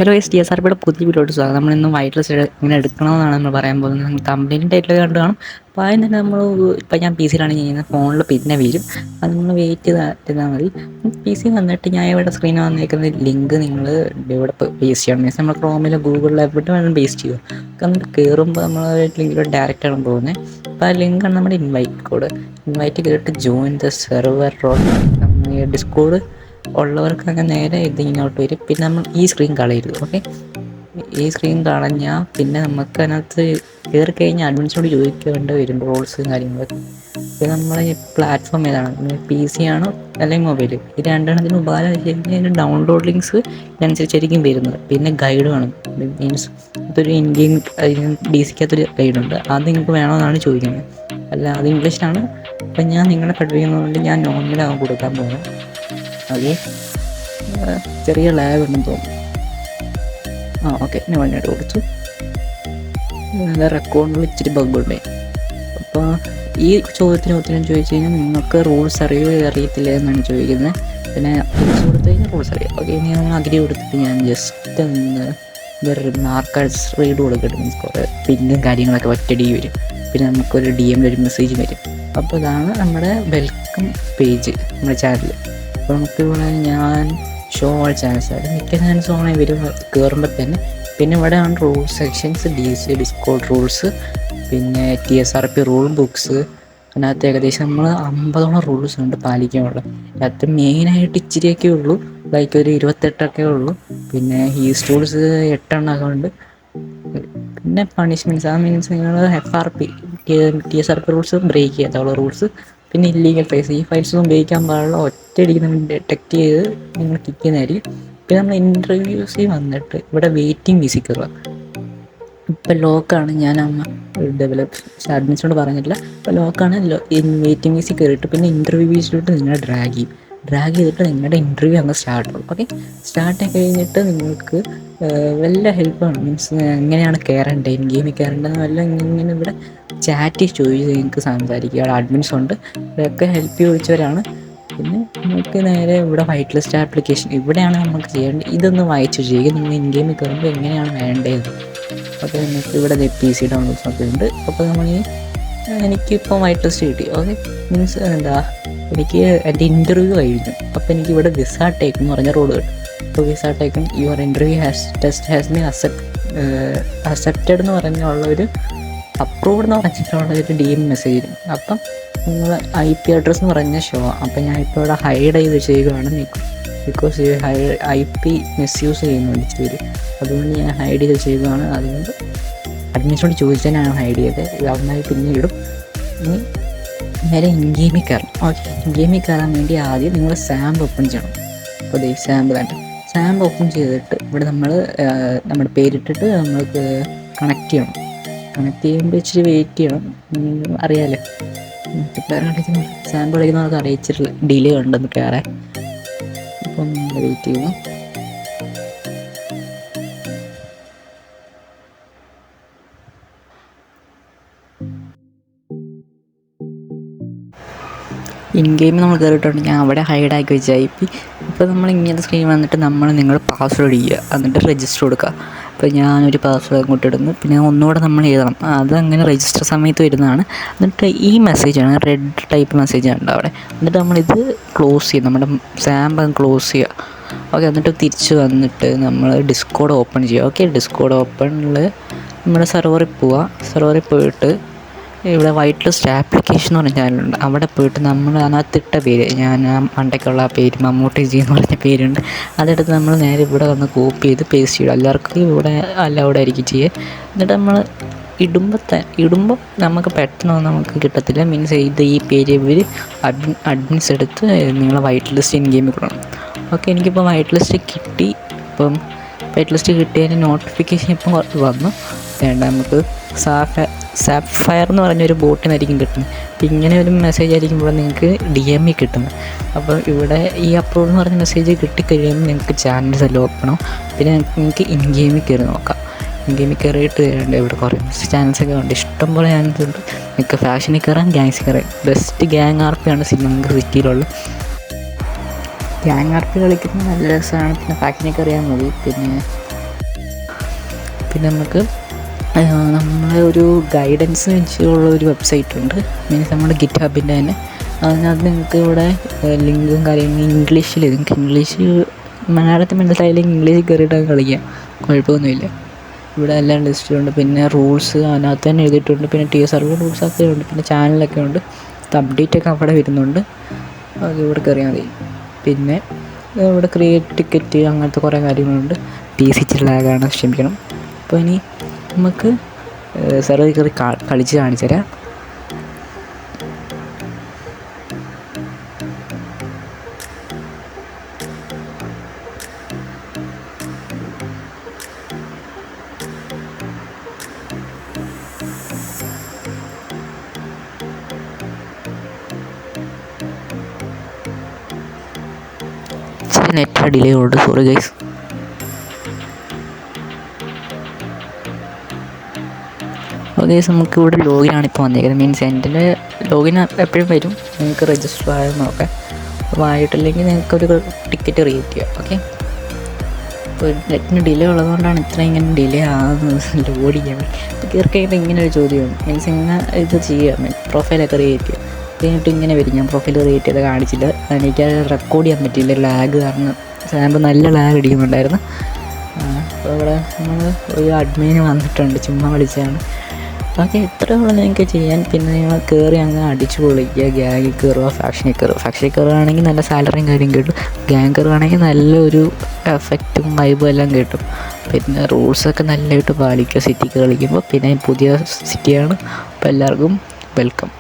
Hello S T S R പിയുടെ പുതിയ വീഡിയോട്ട് സ്വാഗതം. നമ്മളിന്ന് വൈറ്റ് ലിസ്റ്റ് ഇങ്ങനെ എടുക്കണമെന്നാണ് നമ്മൾ പറയാൻ പോകുന്നത്. കമ്പനി ടൈറ്റിൽ കണ്ട് കാണും. അപ്പോൾ ആദ്യം തന്നെ ഇപ്പം ഞാൻ പി സിയിലാണ് ചെയ്യുന്നത്. ഫോണിൽ പിന്നെ വീഴും. അത് നമ്മൾ വെയിറ്റ് ചെയ്താൽ മതി. പി സി വന്നിട്ട് ഞാൻ ഇവിടെ സ്ക്രീനിൽ വന്നിരിക്കുന്ന ലിങ്ക് നിങ്ങൾ ഇവിടെ പേസ്റ്റ് ചെയ്യണം. മീൻസ് നമ്മൾ ക്രോമിൽ ഗൂഗിളിൽ എവിടെ വേണം പേസ്റ്റ് ചെയ്യുക. എന്നിട്ട് കയറുമ്പോൾ നമ്മൾ ലിങ്കിലോട്ട് ഡയറക്റ്റാണ് പോകുന്നത്. അപ്പോൾ ആ ലിങ്കാണ് നമ്മുടെ ഇൻവൈറ്റ് കയറിയിട്ട് ജോയിൻ ദ സെർവർ ഡിസ്കോഡ് ഉള്ളവർക്ക് അങ്ങനെ നേരെ ഇങ്ങോട്ട് വരും. പിന്നെ നമ്മൾ ഈ സ്ക്രീൻ കളയരുത്. ഓക്കെ, ഈ സ്ക്രീൻ കളഞ്ഞാൽ പിന്നെ നമുക്ക് അതിനകത്ത് കയറി കഴിഞ്ഞാൽ അഡ്മിൻസിനോട് ചോദിക്കേണ്ടി വരും റോൾസും കാര്യങ്ങളൊക്കെ. പിന്നെ നമ്മളെ ഈ പ്ലാറ്റ്ഫോം ഏതാണ്, പി സി ആണോ അല്ലെങ്കിൽ മൊബൈൽ, ഈ രണ്ടെണ്ണത്തിന് ഉപകാരം വെച്ച് കഴിഞ്ഞാൽ അതിൻ്റെ ഡൗൺലോഡ് ലിങ്ക്സ് ഇതിനനുസരിച്ചായിരിക്കും വരുന്നത്. പിന്നെ ഗൈഡ് വേണം. മീൻസ് ഇതൊരു ഇന്ത്യൻ ഡി സിക്കകത്തൊരു ഗൈഡുണ്ട്, അത് നിങ്ങൾക്ക് വേണമെന്നാണ് ചോദിക്കുന്നത്. അല്ല, അത് ഇംഗ്ലീഷിലാണ്. അപ്പം ഞാൻ നിങ്ങളെ പഠിപ്പിക്കുന്നതുകൊണ്ട് ഞാൻ നോർമലാകും കൊടുക്കാൻ പോകുന്നത്. അത് ചെറിയ ലാഗ് ഉണ്ടെന്ന് തോന്നുന്നു. ഓക്കെ, ഞാൻ വേണ്ടിയിട്ട് കൊടുത്തു. റെക്കോർഡിൽ ഇച്ചിരി ബഗ്ഗുണ്ട്. അപ്പോൾ ഈ ചോദ്യത്തിന് ഉത്തരം ചോദിച്ചു കഴിഞ്ഞാൽ നിങ്ങൾക്ക് റൂൾസ് അറിയത്തില്ല എന്നാണ് ചോദിക്കുന്നത്. പിന്നെ റൂൾസ് കൊടുത്തു കഴിഞ്ഞാൽ റൂൾസ് അറിയാം. ഓക്കെ, ഇനി നമ്മൾ അഗ്രി കൊടുത്തിട്ട് ഞാൻ ജസ്റ്റ് ഒന്ന് വേറെ മാർക്കേഴ്സ് റീഡ് കൊടുക്കട്ടെ. മീൻസ് കുറേ പിന്നും കാര്യങ്ങളൊക്കെ ഒറ്റടി വരും. പിന്നെ നമുക്കൊരു ഡി എം ഒരു മെസ്സേജ് വരും. അപ്പോൾ ഇതാണ് നമ്മുടെ വെൽക്കം പേജ് നമ്മുടെ ചാനൽ. അപ്പോൾ നമുക്കിവിടെ ഞാൻ ഷോ ഓൾ ചാനൽസ് ആയിട്ട് മിക്ക ചാനൽസ് ഓണായി വരും കയറുമ്പോൾ തന്നെ. പിന്നെ ഇവിടെയാണ് റൂൾസ് സെക്ഷൻസ്, ഡിസ്കോഡ് റൂൾസ്, പിന്നെ TSRP റൂൾ ബുക്സ്. അതിനകത്ത് ഏകദേശം നമ്മൾ 50ഓളം റൂൾസ് ഉണ്ട് പാലിക്കാനുള്ള. അതിനകത്ത് മെയിനായിട്ട് ഇച്ചിരിയൊക്കെ ഉള്ളൂ, ലൈക്ക് ഒരു 28 ഉള്ളൂ. പിന്നെ ഈ റൂൾസ് 8 ഉണ്ട്. പിന്നെ പണിഷ്മെൻറ്റ്സ്, ആ മീൻസ് നിങ്ങൾ FRP TSRP റൂൾസ് ബ്രേക്ക് ചെയ്യാത്തുള്ള റൂൾസ്. പിന്നെ ഇല്ലീഗൽ ഫയൽസ്, ഈ ഫയൽസൊന്നും ഉപയോഗിക്കാൻ പാടുള്ള ഒറ്റയടിക്ക് നമ്മൾ ഡിറ്റക്റ്റ് ചെയ്ത് നിങ്ങൾ കിക്ക് ചെയ്യുന്നതായിരിക്കും. പിന്നെ നമ്മൾ ഇൻ്റർവ്യൂസിൽ വന്നിട്ട് ഇവിടെ വെയിറ്റിംഗ് ലിസ്റ്റിൽ കയറുക. ഇപ്പം ലോക്കാണ്, ഞാൻ അഡ്മിൻസിനോട് പറഞ്ഞിട്ടില്ല. ഇപ്പോൾ ലോക്കാണ്. വെയിറ്റിംഗ് ലിസ്റ്റിൽ കയറിയിട്ട് പിന്നെ ഇൻ്റർവ്യൂസിലോട്ട് നിങ്ങൾ ഡ്രാഗ് ചെയ്തിട്ട് നിങ്ങളുടെ ഇൻ്റർവ്യൂ അങ്ങ് സ്റ്റാർട്ട് ആവും. ഓക്കെ, സ്റ്റാർട്ടായി കഴിഞ്ഞിട്ട് നിങ്ങൾക്ക് വല്ല ഹെൽപ്പാണ്. മീൻസ് എങ്ങനെയാണ് കയറേണ്ടത്, ഇൻ ഗെയിമിൽ കയറേണ്ടതെന്ന് വല്ല ഇങ്ങനെ ഇവിടെ ചാറ്റ് ചോദിച്ച് നിങ്ങൾക്ക് സംസാരിക്കുക. അവിടെ അഡ്മിൻസ് ഉണ്ട്, ഇതൊക്കെ ഹെൽപ്പ് ചോദിച്ചവരാണ്. പിന്നെ നമുക്ക് നേരെ ഇവിടെ വൈറ്റ് ലിസ്റ്റ് ആപ്ലിക്കേഷൻ, ഇവിടെയാണ് നമുക്ക് ചെയ്യേണ്ടത്. ഇതൊന്ന് വായിച്ചു ചെയ്യുക നിങ്ങൾ ഇൻ ഗെയിമിൽ കയറുമ്പോൾ എങ്ങനെയാണ് വേണ്ടത്. അപ്പോൾ നമുക്ക് ഇവിടെ PC ഡൗൺലോഡ്സ് ഒക്കെ ഉണ്ട്. അപ്പോൾ എനിക്കിപ്പോൾ വൈറ്റ് ലിസ്റ്റ് കിട്ടി. ഓക്കെ, മീൻസ് എനിക്ക് എൻ്റെ ഇൻ്റർവ്യൂ കഴിഞ്ഞു. അപ്പോൾ എനിക്ക് ഇവിടെ വിസ ടേക്ക് എന്ന് പറഞ്ഞ റോഡ് കിട്ടും. അപ്പോൾ visa taken your interview has been accepted എന്ന് പറഞ്ഞുള്ളൊരു അപ്രൂവ്ഡ് എന്ന് പറഞ്ഞിട്ടുള്ളൊരു DM മെസ്സേജ് വരും. അപ്പം നിങ്ങൾ IP അഡ്രസ്സ് എന്ന് പറഞ്ഞ ഷോ. അപ്പം ഞാൻ ഇപ്പോൾ ഇവിടെ ഹൈഡ് ചെയ്ത് ചെയ്യുകയാണ്. ബിക്കോസ് IP മിസ്യൂസ് ചെയ്യുന്നുണ്ട് വരും. അതുകൊണ്ട് ഞാൻ ഹൈഡ് ചെയ്ത് ചെയ്യുകയാണ്. അതുകൊണ്ട് അഡ്മിഷനോട് ചോദിച്ചാൽ ഞാൻ ഹൈഡ് ചെയ്തത് അവനായി പിന്നെ ഇടും. ഇനി നേരെ ഇൻ ഗെയിമിൽ കയറണം. ഓക്കെ, ഇൻ ഗെയിമിൽ കയറാൻ വേണ്ടി ആദ്യം നിങ്ങൾ സാമ്പ് ഓപ്പൺ ചെയ്യണം. അപ്പോൾ സാമ്പ് ഓപ്പൺ ചെയ്തിട്ട് ഇവിടെ നമ്മൾ നമ്മുടെ പേരിട്ടിട്ട് നമ്മൾക്ക് കണക്ട് ചെയ്യണം. കണക്ട് ചെയ്യുമ്പോൾ ഇച്ചിരി വെയിറ്റ് ചെയ്യണം. അറിയാമല്ലോ, സാമ്പിൾ കളിക്കുന്നവർക്ക് അറിയിച്ചിട്ടില്ല ഡിലേ ഉണ്ടെന്ന് കയറാൻ. അപ്പം വെയിറ്റ് ചെയ്യുന്നു. ഇൻ ഗെയിം നമ്മൾ കയറിയിട്ടുണ്ട്. ഞാൻ അവിടെ ഹൈഡാക്കി വെച്ച IP. ഇപ്പോൾ നമ്മൾ ഇങ്ങനത്തെ സ്ക്രീൻ വന്നിട്ട് നിങ്ങൾ പാസ്വേഡ് ചെയ്യുക, എന്നിട്ട് രജിസ്റ്റർ കൊടുക്കുക. അപ്പോൾ ഞാനൊരു പാസ്വേഡ് അങ്ങോട്ട് ഇടുന്നു. പിന്നെ ഒന്നുകൂടെ നമ്മൾ എഴുതണം. അതങ്ങനെ രജിസ്റ്റർ സമയത്ത് വരുന്നതാണ്. എന്നിട്ട് ഈ മെസ്സേജാണ്, റെഡ് ടൈപ്പ് മെസ്സേജാണ് അവിടെ. എന്നിട്ട് നമ്മളിത് ക്ലോസ് ചെയ്യും, നമ്മുടെ സാമ്പ് ക്ലോസ് ചെയ്യുക. ഓക്കെ, എന്നിട്ട് തിരിച്ച് വന്നിട്ട് നമ്മൾ ഡിസ്കോഡ് ഓപ്പൺ ചെയ്യുക. ഓക്കെ, ഡിസ്കോഡ് ഓപ്പണിൽ നമ്മുടെ സെർവറിൽ പോവുക. സെർവറിൽ പോയിട്ട് ഇവിടെ വൈറ്റ് ലിസ്റ്റ് ആപ്ലിക്കേഷൻ എന്ന് പറഞ്ഞ ചാനലുണ്ട്. അവിടെ പോയിട്ട് നമ്മൾ അതിനകത്തിട്ട പേര്, ഞാൻ പണ്ടൊക്കെയുള്ള ആ പേര് മമ്മൂട്ടി ജി എന്ന് പറഞ്ഞ പേരുണ്ട്, അതെടുത്ത് നമ്മൾ നേരെ ഇവിടെ വന്ന് കോപ്പി ചെയ്ത് പേസ്റ്റ് ചെയ്യും. എല്ലാവർക്കും ഇവിടെ അലൗഡ് ആയിരിക്കും ചെയ്യുക. എന്നിട്ട് നമ്മൾ ഇടുമ്പോൾ നമുക്ക് പെട്ടെന്നൊന്നും നമുക്ക് കിട്ടത്തില്ല. മീൻസ് ഈ പേര് ഇവർ അഡ്മിൻസ് എടുത്ത് നിങ്ങളെ വൈറ്റ് ലിസ്റ്റ് ഇൻ ഗെയിമിൽ കൊടുക്കണം. ഓക്കെ, എനിക്കിപ്പോൾ വൈറ്റ് ലിസ്റ്റ് കിട്ടി. ഇപ്പം വൈറ്റ് ലിസ്റ്റ് കിട്ടിയതിന് നോട്ടിഫിക്കേഷൻ ഇപ്പം വന്നു. വേണ്ട, നമുക്ക് സാഫയർ എന്ന് പറഞ്ഞൊരു ബോട്ടിനായിരിക്കും കിട്ടുന്നത്. അപ്പം ഇങ്ങനെ ഒരു മെസ്സേജ് ആയിരിക്കുമ്പോൾ നിങ്ങൾക്ക് DM കിട്ടുന്നത്. അപ്പോൾ ഇവിടെ ഈ അപ്രൂവ് എന്ന് പറഞ്ഞ മെസ്സേജ് കിട്ടിക്കഴിയുമ്പോൾ നിങ്ങൾക്ക് ചാനൽസ് എല്ലാം ഓപ്പണോ. പിന്നെ നിങ്ങൾക്ക് ഇൻ ഗെയിമിൽ കയറി നോക്കാം. ഇൻ ഗെയിമിൽ കയറിയിട്ട് ഇവിടെ കുറേ ചാനൽസൊക്കെ ഉണ്ട്, ഇഷ്ടംപോലെ ചാനൽസ് ഉണ്ട്. നിങ്ങൾക്ക് ഫാഷനിൽ കയറാം, ഗ്യാങ്സിൽ കയറാം. ബെസ്റ്റ് ഗ്യാങ് RP ആണ് നിങ്ങൾക്ക് സിറ്റിയിലുള്ള. ഗ്യാങ് RP കളിക്കുന്നത് നല്ല രസമാണ്. പിന്നെ ഫാഷനിൽ കയറിയാൽ മതി. പിന്നെ പിന്നെ നമുക്ക് നമ്മളെ ഒരു ഗൈഡൻസ് വെച്ചുള്ള ഒരു വെബ്സൈറ്റ് ഉണ്ട്, മീൻസ് നമ്മുടെ ഗിറ്റ് ഹബിൻ്റെ തന്നെ. അതിനകത്ത് നിങ്ങൾക്ക് ഇവിടെ ലിങ്കും കാര്യങ്ങളും ഇംഗ്ലീഷിൽ, നിങ്ങൾക്ക് ഇംഗ്ലീഷ് മലയാളത്തിൽ മനസ്സിലായില്ലെങ്കിൽ ഇംഗ്ലീഷിൽ കയറിയിട്ടൊക്കെ കളിക്കാം, കുഴപ്പമൊന്നുമില്ല. ഇവിടെ എല്ലാം ലിസ്റ്റിലുണ്ട്. പിന്നെ റൂൾസ് അതിനകത്ത് തന്നെ എഴുതിയിട്ടുണ്ട്. പിന്നെ സർവർ റൂൾസൊക്കെ ഉണ്ട്. പിന്നെ ചാനലൊക്കെ ഉണ്ട്, അപ്ഡേറ്റൊക്കെ അവിടെ വരുന്നുണ്ട്, അത് ഇവിടെ കയറിയാൽ മതി. പിന്നെ ഇവിടെ ക്രിയേറ്റ് ടിക്കറ്റ് അങ്ങനത്തെ കുറേ കാര്യങ്ങളുണ്ട്. PC ഇച്ചിരി ലാഗാണ്, ക്ഷമിക്കണം. അപ്പോൾ ഇനി നമുക്ക് സർവർ കയറി കളിച്ച് കാണിച്ചു തരാം. ഇച്ചിരി നെറ്റ് ഡിലേ ഉണ്ട്, സോറി ഗൈസ്. ഓക്കെ, നമുക്ക് ഇവിടെ ലോഗിനാണ് ഇപ്പോൾ വന്നിരിക്കുന്നത്. മീൻസ് എൻ്റെ ലോഗിൻ എപ്പോഴും വരും, നിങ്ങൾക്ക് രജിസ്റ്റർ ആയെന്ന് നോക്കാം. അപ്പോൾ ആയിട്ടില്ലെങ്കിൽ നിങ്ങൾക്കൊരു ടിക്കറ്റ് ക്രിയേറ്റ് ചെയ്യാം. ഓക്കെ, അപ്പോൾ നെറ്റിന് ഡിലേ ഉള്ളതുകൊണ്ടാണ് ഇത്ര ഇങ്ങനെ ഡിലേ ആകുന്നത് ലോഡ് ചെയ്യാൻ വേണ്ടി. അപ്പോൾ കയറി കഴിയുമ്പോൾ ഇങ്ങനെ ഒരു ചോദ്യമാണ്, മീൻസ് ഇങ്ങനെ ഇത് ചെയ്യാം, പ്രൊഫൈലൊക്കെ ക്രിയേറ്റ് ചെയ്യും. കഴിഞ്ഞിട്ട് ഇങ്ങനെ വരും. ഞാൻ പ്രൊഫൈൽ ക്രിയേറ്റ് ചെയ്ത് കാണിച്ചില്ല, എനിക്ക് റെക്കോർഡ് ചെയ്യാൻ പറ്റിയില്ല ലാഗ് കാരണം. സാമ്പിൾ നല്ല ലാഗ് അടിക്കുന്നുണ്ടായിരുന്നു. അപ്പോൾ ഇവിടെ നമ്മൾ ഒരു അഡ്മിന് വന്നിട്ടുണ്ട്, ചുമ്മാ വിളിച്ചാണ്. ഓക്കെ, ഇത്രയുള്ള നിങ്ങൾക്ക് ചെയ്യാൻ. പിന്നെ നിങ്ങൾ കയറി അങ്ങ് അടിച്ചു പൊളിക്കുക. ഗ്യാങ്ങിൽ കയറുക, ഫാക്ഷനിൽ കയറുക. ഫാക്ഷനിൽ കയറുകയാണെങ്കിൽ നല്ല സാലറിയും കാര്യം കിട്ടും. ഗ്യാങ് കയറുകയാണെങ്കിൽ നല്ലൊരു എഫക്റ്റും വൈബും എല്ലാം കിട്ടും. പിന്നെ റൂൾസൊക്കെ നല്ലതായിട്ട് പാലിക്കുക സിറ്റിക്ക് കളിക്കുമ്പോൾ. പിന്നെ പുതിയ സിറ്റിയാണ്, അപ്പോൾ എല്ലാവർക്കും വെൽക്കം.